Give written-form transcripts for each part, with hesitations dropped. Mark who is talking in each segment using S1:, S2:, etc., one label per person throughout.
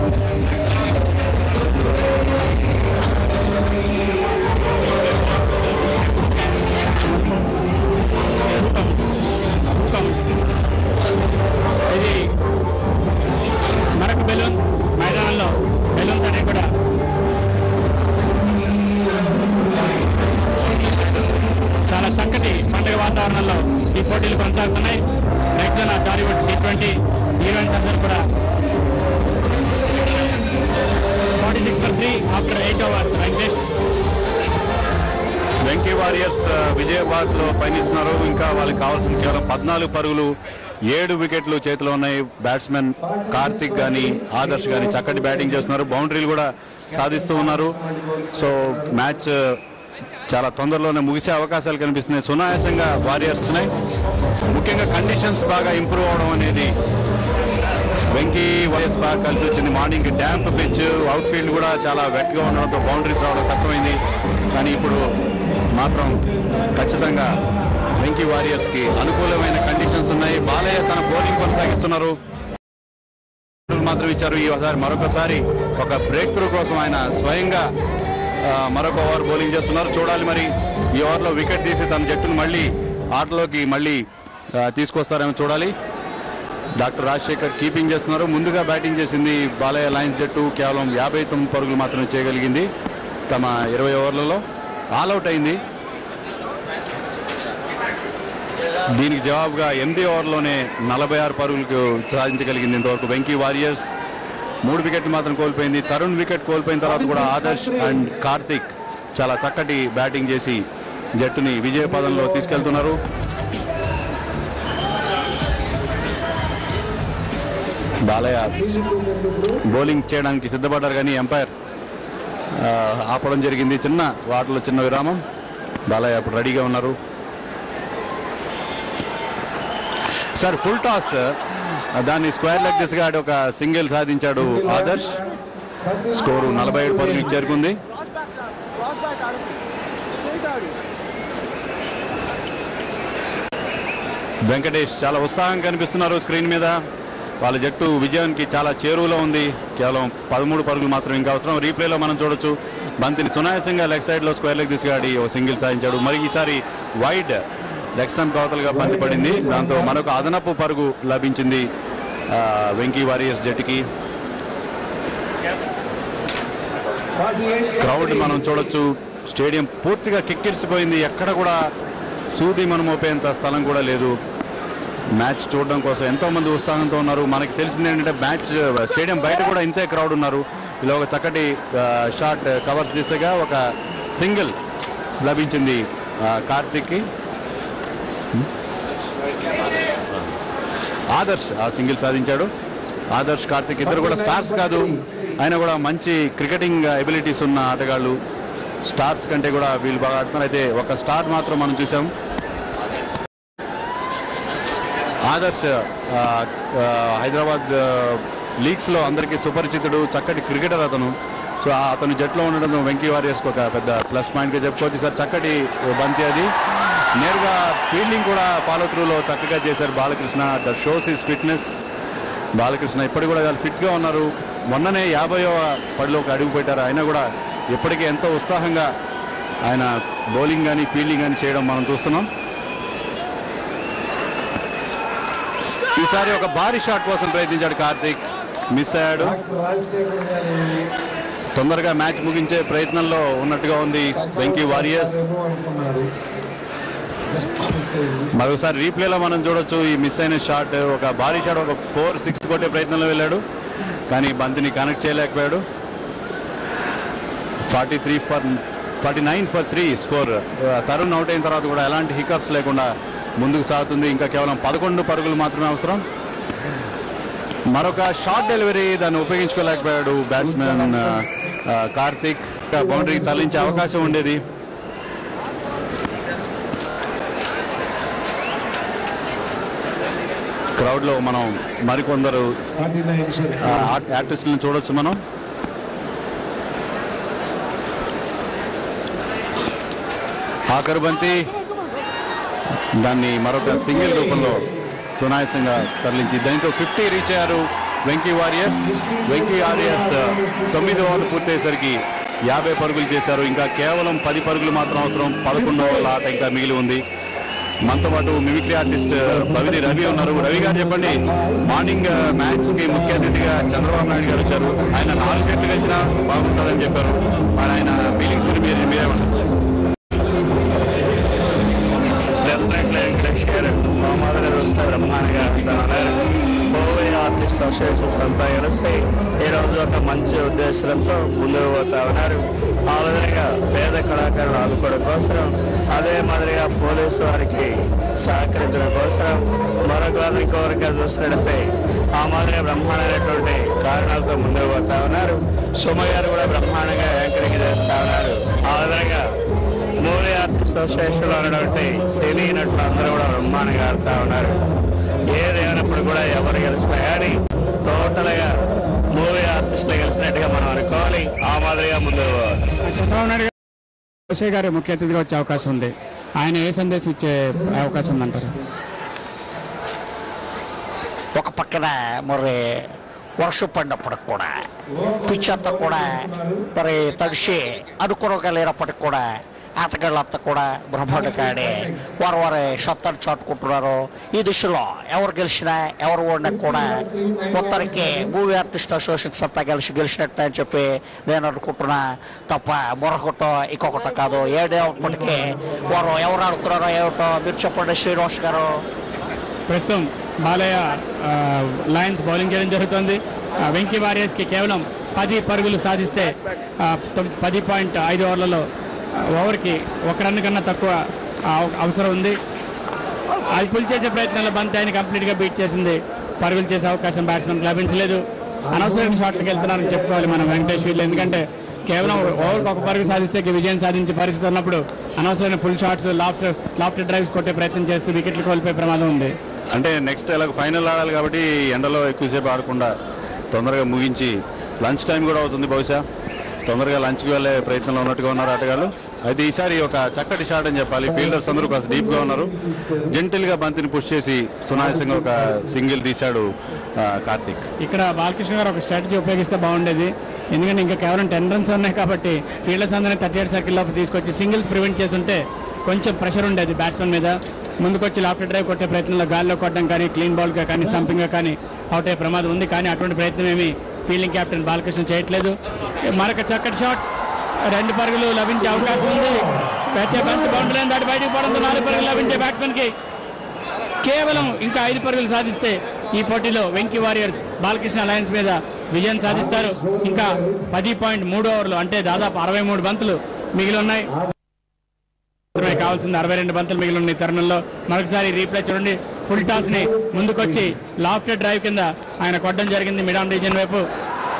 S1: ఇది మరొక బెలూన్ మైదానంలో బెలూన్స్ అనేవి కూడా చాలా చక్కటి పండుగ వాతావరణంలో ఈ పోటీలు కొనసాగుతున్నాయి. నెక్స్ట్ జన టాలీవుడ్ T20 ఈవెంట్స్ అందరూ కూడా 46-3 ఆఫ్టర్ 8 hours.
S2: వెంకీ వారియర్స్ విజయవాడలో పయనిస్తున్నారు. ఇంకా వాళ్ళకి కావాల్సిన కేవలం 14 పరుగులు, 7 వికెట్లు చేతిలో ఉన్నాయి. బ్యాట్స్మెన్ కార్తిక్ కానీ ఆదర్శ్ కానీ చక్కటి బ్యాటింగ్ చేస్తున్నారు. బౌండరీలు కూడా సాధిస్తూ ఉన్నారు. సో మ్యాచ్ చాలా తొందరలోనే ముగిసే అవకాశాలు కనిపిస్తున్నాయి. సునాయాసంగా వారియర్స్ ఉన్నాయి. ముఖ్యంగా కండిషన్స్ బాగా ఇంప్రూవ్ అవడం అనేది వెంకీ వారియర్స్ బాగా కలిసి వచ్చింది. Morning damp pitch, out field కూడా చాలా వెట్గా ఉండడంతో బౌండరీస్ రావడం కష్టమైంది. కానీ ఇప్పుడు మాత్రం ఖచ్చితంగా వెంకీ వారియర్స్కి అనుకూలమైన కండిషన్స్ ఉన్నాయి. బాలయ్య తన బౌలింగ్ కొనసాగిస్తున్నారు. మాత్రం ఇచ్చారు. ఈసారి మరొకసారి ఒక బ్రేక్ త్రూ కోసం ఆయన స్వయంగా మరొక ఓవర్ బౌలింగ్ చేస్తున్నారు. చూడాలి మరి ఈ ఓవర్లో వికెట్ తీసి తన జట్టును మళ్ళీ ఆటలోకి మళ్ళీ తీసుకొస్తారేమో చూడాలి. డాక్టర్ రాజశేఖర్ కీపింగ్ చేస్తున్నారు. ముందుగా బ్యాటింగ్ చేసింది బాలయ్య లయన్స్ జట్టు. కేవలం 59 పరుగులు మాత్రమే చేయగలిగింది తమ 20 ఓవర్లలో. ఆల్అవుట్ అయింది. దీనికి జవాబుగా 8 ఓవర్లోనే 46 పరుగులకు సాధించగలిగింది ఇంతవరకు వెంకీ వారియర్స్. 3 వికెట్లు మాత్రం కోల్పోయింది. తరుణ్ వికెట్ కోల్పోయిన తర్వాత కూడా ఆదర్శ్ అండ్ కార్తిక్ చాలా చక్కటి బ్యాటింగ్ చేసి జట్టుని విజయ పదంలో తీసుకెళ్తున్నారు. బాలయ్య బౌలింగ్ చేయడానికి సిద్ధపడ్డారు కానీ ఎంపైర్ ఆపడం జరిగింది. వాటిలో చిన్న విరామం. బాలయ్య ఇప్పుడు రెడీగా ఉన్నారు. సార్ ఫుల్ టాస్, దాన్ని స్క్వేర్ లెగ్ దిశగా ఆడి ఒక సింగిల్ సాధించాడు ఆదర్శ్. స్కోరు 47 పరుగులకు చేరుకుంది. వెంకటేష్ చాలా ఉత్సాహంగా కనిపిస్తున్నారు స్క్రీన్ మీద. వాళ్ళ జట్టు విజయానికి చాలా చేరువలో ఉంది. కేవలం 13 పరుగులు మాత్రం ఇంకా అవసరం. రీప్లేలో మనం చూడొచ్చు బంతిని సునాయాసంగా లెగ్ సైడ్లో స్క్వేర్ లెగ్ తీసుగాడి ఓ సింగిల్ సాధించాడు. మరి ఈసారి వైడ్ లెగ్ స్టంప్ అవతలుగా బంతి పడింది. దాంతో మరొక అదనపు పరుగు లభించింది వెంకీ వారియర్స్ జట్టుకి. క్రౌడ్ మనం చూడొచ్చు. స్టేడియం పూర్తిగా కిక్కిరిసిపోయింది. ఎక్కడ కూడా సూది మనం మోపేంత స్థలం కూడా లేదు. మ్యాచ్ చూడడం కోసం ఎంతో మంది ఉత్సాహంతో ఉన్నారు. మనకి తెలిసింది ఏంటంటే మ్యాచ్ స్టేడియం బయట కూడా ఇంతే క్రౌడ్ ఉన్నారు. ఇలా ఒక చక్కటి షాట్ కవర్స్ దిశగా ఒక సింగిల్ లభించింది కార్తిక్కి. ఆదర్శ్ ఆ సింగిల్ సాధించాడు. ఆదర్శ్ కార్తిక్ ఇద్దరు కూడా స్టార్స్ కాదు, ఆయన కూడా మంచి క్రికెటింగ్ ఎబిలిటీస్ ఉన్న ఆటగాళ్ళు. స్టార్స్ కంటే కూడా వీళ్ళు బాగా ఆడుతున్నారు. అయితే ఒక స్టార్ మాత్రం మనం చూసాం. ఆదర్శ్ హైదరాబాద్ లీగ్స్లో అందరికీ సుపరిచితుడు, చక్కటి క్రికెటర్ అతను. సో అతను జట్టులో ఉండడం వెంకీ వారియర్స్కి ఒక పెద్ద ప్లస్ పాయింట్గా చెప్పుకోవచ్చు. సార్ చక్కటి బంతి అది. నేరుగా ఫీల్డింగ్ కూడా ఫాలో త్రూలో చక్కగా చేశారు Balakrishna. The shows is fitness. Balakrishna ఇప్పటికి కూడా వాళ్ళు ఫిట్గా ఉన్నారు. మొన్ననే 50వ పడిలోకి అడుగు పెట్టారు. అయినా కూడా ఇప్పటికీ ఎంతో ఉత్సాహంగా ఆయన బౌలింగ్ కానీ ఫీల్డింగ్ కానీ చేయడం మనం చూస్తున్నాం. ఈసారి ఒక భారీ షాట్ కోసం ప్రయత్నించాడు కార్తిక్, మిస్ అయ్యాడు. తొందరగా మ్యాచ్ ముగించే ప్రయత్నంలో ఉన్నట్టుగా ఉంది వెంకీ వారియర్స్. మరోసారి రీప్లేలో మనం చూడొచ్చు ఈ మిస్ అయిన షాట్. ఒక భారీ షాట్, ఒక 4-6 కొట్టే ప్రయత్నంలో వెళ్ళాడు కానీ బంతిని కనెక్ట్ చేయలేకపోయాడు. 49 for 3 స్కోర్. తరుణ్ అవుట్ అయిన తర్వాత కూడా ఎలాంటి హికప్స్ లేకుండా ముందుకు సాగుతుంది. ఇంకా కేవలం 11 పరుగులు మాత్రమే అవసరం. మరొక షార్ట్ డెలివరీ, దాన్ని ఉపయోగించుకోలేకపోయాడు బ్యాట్స్మెన్ కార్తిక్. బౌండరీకి తరలించే అవకాశం ఉండేది. క్రౌడ్లో మనం మరికొందరు ఆర్టిస్టులను చూడొచ్చు మనం. ఆఖరు బంతి, దాన్ని మరొక సింగిల్ రూపంలో సునాయాసంగా తరలించి దాంతో 50 రీచ్ అయ్యారు వెంకీ వారియర్స్ 9 ఓవర్లు పూర్తయ్యేసరికి 50 పరుగులు చేశారు. ఇంకా కేవలం 10 పరుగులు మాత్రం అవసరం. 11 ఓవర్ల ఆట ఇంకా మిగిలి ఉంది. మనతో పాటు మిమిక్రీ ఆర్టిస్ట్ భవిని రవి ఉన్నారు. రవి గారు చెప్పండి, మార్నింగ్ మ్యాచ్ కి ముఖ్య అతిథిగా చంద్రబాబు నాయుడు గారు వచ్చారు. ఆయన 4 గంటలు గెలిచినా బాగుంటుందని చెప్పారు. మరి ఆయన ఫీలింగ్స్ గురించి మీరేమంటారు?
S3: ఆర్టిస్ట్ అసోసియేషన్స్ అంతా కలిసి ఈరోజు ఒక మంచి ఉద్దేశంతో ముందుకు పోతా ఉన్నారు. ఆ విధంగా పేద కళాకారులు ఆదుకోవడం కోసం, అదే మాదిరిగా పోలీసు వారికి సహకరించడం కోసం, ఇంకొకరిగా చూసినట్లయితే ఆ మాదిరిగా బ్రహ్మాండమైనటువంటి కారణాలతో ముందుకు పోతా ఉన్నారు. సుమ గారు కూడా బ్రహ్మాండంగా యాంకరింగ్ చేస్తా ఉన్నారు. ఆ విధంగా మూవీ ఆర్టిస్ట్ అసోసియేషన్లో ఉన్నటువంటి సినీ నటులు అందరూ కూడా బ్రహ్మాండంగా ఆడుతూ ఉన్నారు. ఏదేమైనప్పుడు కూడా ఎవరు గెలిచినా కానీ టోటల్గా మూవీ ఆర్టిస్టులు గెలిచినట్టుగా మనం అనుకోవాలి. ఆ మాదిరిగా ముందు
S1: చంద్రబాబు నాయుడు గారు ముఖ్య అతిథిగా వచ్చే అవకాశం ఉంది. ఆయన ఏ సందేశం ఇచ్చే అవకాశం ఉందంటారు?
S4: ఒక పక్కన మరి వర్షం పడినప్పటికి కూడా పిచ్చంతా కూడా మరి తడిసి అనుకూలంగా లేనప్పటికి కూడా ఆటగాళ్ళంతా కూడా బ్రహ్మాండంగా ఆడి వారి సత్తాన్ని చాటుకుంటున్నారు. ఈ దిశలో ఎవరు గెలిచినా ఎవరు ఓడినా కూడా మొత్తానికి మూవీ ఆర్టిస్ట్ అసోసియేషన్స్ అంతా గెలిచినట్టు అని చెప్పి నేను అనుకుంటున్నా తప్ప మరొకటో ఇంకొకటో కాదు. ఏడేపటికీ వారు ఎవరు ఆడుతున్నారో ఏమిటో మీరు చెప్పండి శ్రీనివాస్ గారు.
S1: ప్రస్తుతం బాలయ్య లయన్స్ బౌలింగ్ చేయడం జరుగుతుంది. వెంకీ వారియర్స్ కి కేవలం 10 పరుగులు సాధిస్తే 10.5 ఓవర్లలో ఓవర్కి 1 రన్ కన్నా తక్కువ అవసరం ఉంది. అది పుల్ చేసే ప్రయత్నంలో బంతి ఆయన కంప్లీట్గా బీట్ చేసింది. పరుగులు చేసే అవకాశం బ్యాట్స్మెన్కి లభించలేదు. అనవసరమైన షాట్లకు వెళ్తున్నారని చెప్పుకోవాలి మనం వెంకటేష్ వీళ్ళు. ఎందుకంటే కేవలం ఓవర్కి 1 పరుగు సాధిస్తే విజయం సాధించే పరిస్థితి ఉన్నప్పుడు అనవసరమైన ఫుల్ షాట్స్ లాఫ్ట్ డ్రైవ్స్ కొట్టే ప్రయత్నం చేస్తూ వికెట్లు కోల్పోయే ప్రమాదం ఉంది.
S2: అంటే నెక్స్ట్ ఇలా ఫైనల్ ఆడాలి కాబట్టి ఎండలో ఎక్కువసేపు ఆడకుండా తొందరగా ముగించి లంచ్ టైం కూడా అవుతుంది. బహుశా తొందరగా లంచ్కి వెళ్ళే ప్రయత్నంలో ఉన్నట్టుగా ఉన్నారు ఆటగాళ్ళు. అయితే ఈసారి ఒక చక్కటి షాట్ అని చెప్పాలి. ఫీల్డర్స్ అందరూ కాస్త డీప్గా ఉన్నారు. జెంటిల్గా బంతిని పుష్ చేసి సునాయాసంగా ఒక సింగిల్ తీశాడు కార్తిక్.
S1: ఇక్కడ బాలకృష్ణ గారు ఒక స్ట్రాటజీ ఉపయోగిస్తే బాగుండేది. ఎందుకంటే ఇంకా కేవలం 10 runs ఉన్నాయి కాబట్టి ఫీల్డర్స్ అందరినీ 38 సర్కిల్ లోపు తీసుకొచ్చి సింగిల్స్ ప్రివెంట్ చేసి ఉంటే కొంచెం ప్రెషర్ ఉండేది బ్యాట్స్మెన్ మీద. ముందుకొచ్చి లాఫ్ట్ డ్రైవ్ కొట్టే ప్రయత్నంలో గాల్లో కొట్టడం కానీ, క్లీన్ బాల్గా కానీ, స్టంపింగ్గా కానీ అవుట్ అయ్యే ప్రమాదం ఉంది. కానీ అటువంటి ప్రయత్నం ఏమి ఫీల్డింగ్ కెప్టెన్ బాలకృష్ణ చేయట్లేదు. మరొక చక్కటి షాట్, 2 పరుగులు లభించే అవకాశం ఉంది. పెద్ద బంతి బౌండరీ లైన్ దాటి బయటకు పోవడంతో 4 పరుగులు లభించే బ్యాట్స్మెన్ కి కేవలం ఇంకా 5 పరుగులు సాధిస్తే ఈ పోటీలో వెంకీ వారియర్స్ బాలకృష్ణ అలయన్స్ మీద విజయం సాధిస్తారు. ఇంకా 10.3 ఓవర్లు అంటే దాదాపు 63 బంతులు మిగిలి ఉన్నాయి. కావాల్సింది 62 బంతులు మిగిలి ఉన్నాయి. తరుణంలో మరొకసారి రీప్లే చూడండి. ఫుల్ టాస్ ని ముందుకొచ్చి లాఫ్ట్ డ్రైవ్ కింద ఆయన కొట్టడం జరిగింది మిడామ్ రీజియన్ వైపు.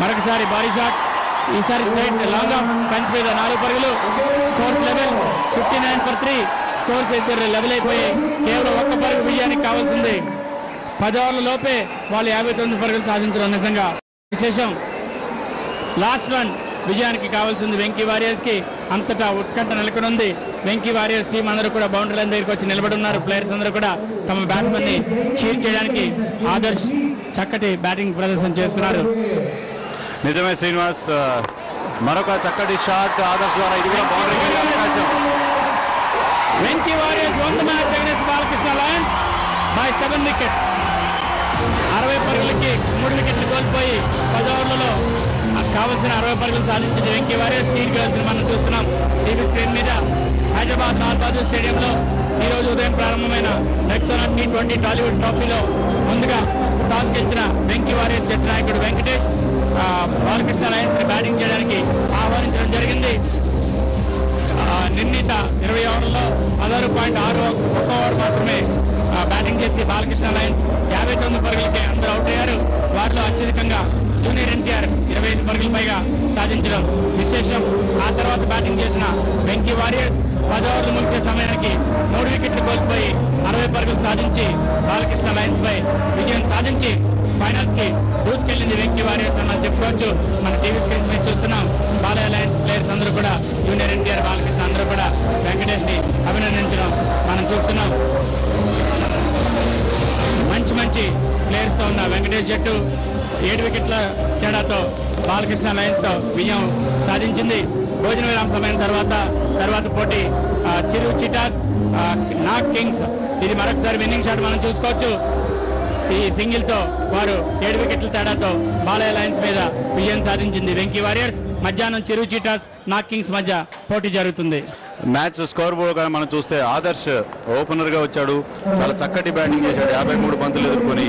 S1: మరొకసారి భారీ షాట్, ఈసారి స్ట్రైట్ లాంగ్ ఆఫ్ పంచ్ మీద 4 పరుగులు. Scores level 59 for 3. స్కోర్స్ అయితే లెవెల్ అయిపోయి కేవలం 1 పరుగు విజయానికి కావాల్సింది. 10 ఓవర్ల లోపే వాళ్ళు 59 పరుగులు సాధించడం నిజంగా విశేషం. లాస్ట్ వన్ విజయానికి కావాల్సింది వెంకీ వారియర్స్ కి. అంతటా ఉత్కంఠ నెలకొనుంది. వెంకీ వారియర్స్ టీం అందరూ కూడా బౌండరీ లైన్ దగ్గరికి వచ్చి నిలబడి ఉన్నారు. ప్లేయర్స్ అందరూ కూడా తమ బ్యాట్స్మెన్ ని చీర్ చేయడానికి ఆదర్శ్ చక్కటి బ్యాటింగ్ ప్రదర్శన చేస్తున్నారు.
S2: నిజమే శ్రీనివాస్, మరొక చక్కటి షాట్ ఆదర్శ్ ద్వారా ఇది కూడా బౌండరీకి వెళ్ళే అవకాశం.
S1: Venky warriors won the match against Balakrishna Lions by 7 wickets. 60 పరుగులకి 3 వికెట్లు కోల్పోయి 10 ఓవర్లలో కావలసిన 60 పరుగులు సాధించింది వెంకీ వారియర్స్. టీర్ గెలిచిన మనం చూస్తున్నాం టీవీ స్క్రీన్ మీద. హైదరాబాద్ లాల్ బహదూర్ స్టేడియంలో ఈ రోజు ఉదయం ప్రారంభమైన నెక్సోనా T20 టాలీవుడ్ ట్రోఫీలో ముందుగా టాస్ గెలిచిన వెంకీ వారియర్స్ జట్టు నాయకుడు వెంకటేష్ బాలకృష్ణ లయన్స్ ని బ్యాటింగ్ చేయడానికి ఆహ్వానించడం జరిగింది. నిర్ణీత 20 ఓవర్లలో 16.6 ఓవర్ మాత్రమే బ్యాటింగ్ చేసి బాలకృష్ణ లయన్స్ 59 పరుగులకే అందరూ అవుట్ అయ్యారు. వారిలో అత్యధికంగా జూనియర్ ఎన్టీఆర్ 25 పరుగుల పైగా సాధించడం విశేషం. ఆ తర్వాత బ్యాటింగ్ చేసిన వెంకీ వారియర్స్ 10 ఓవర్లు ముగిసే సమయానికి 3 వికెట్లు కోల్పోయి 60 పరుగులు సాధించి బాలకృష్ణ లయన్స్ పై విజయం సాధించి ఫైనల్స్ కి దూసుకెళ్లింది వెంకీ వారియర్స్ అని చెప్పుకోవచ్చు. మన టీవీ స్క్రీన్స్ మీద చూస్తున్నాం. బాలయ్య లయన్స్ ప్లేయర్స్ అందరూ కూడా జూనియర్ ఎన్టీఆర్ బాలకృష్ణ అందరూ కూడా వెంకటేష్ ని అభినందించడం మనం చూస్తున్నాం. మంచి ప్లేయర్స్ తో ఉన్న వెంకటేష్ జట్టు 7 వికెట్ల తేడాతో బాలకృష్ణ లయన్స్ తో విజయం సాధించింది. భోజన విరామ సమయం తర్వాత పోటీ చిరు చిటాస్ నాగ్ కింగ్స్. ఇది మరొకసారి విన్నింగ్ షాట్ మనం చూసుకోవచ్చు. ఈ సింగిల్ తో వారు 7 వికెట్ల తేడాతో బాలయ్య లయన్స్ మీద విజయం సాధించింది. వెంకీ వారియర్స్ మధ్యాహ్నం చిరు చిటాస్ నాగ్ కింగ్స్ మధ్య పోటీ జరుగుతుంది.
S2: మ్యాచ్ స్కోర్ బోర్డ్ కానీ మనం చూస్తే ఆదర్శ్ ఓపెనర్ గా వచ్చాడు, చాలా చక్కటి బ్యాటింగ్ చేశాడు. 53 బంతులు ఎదుర్కొని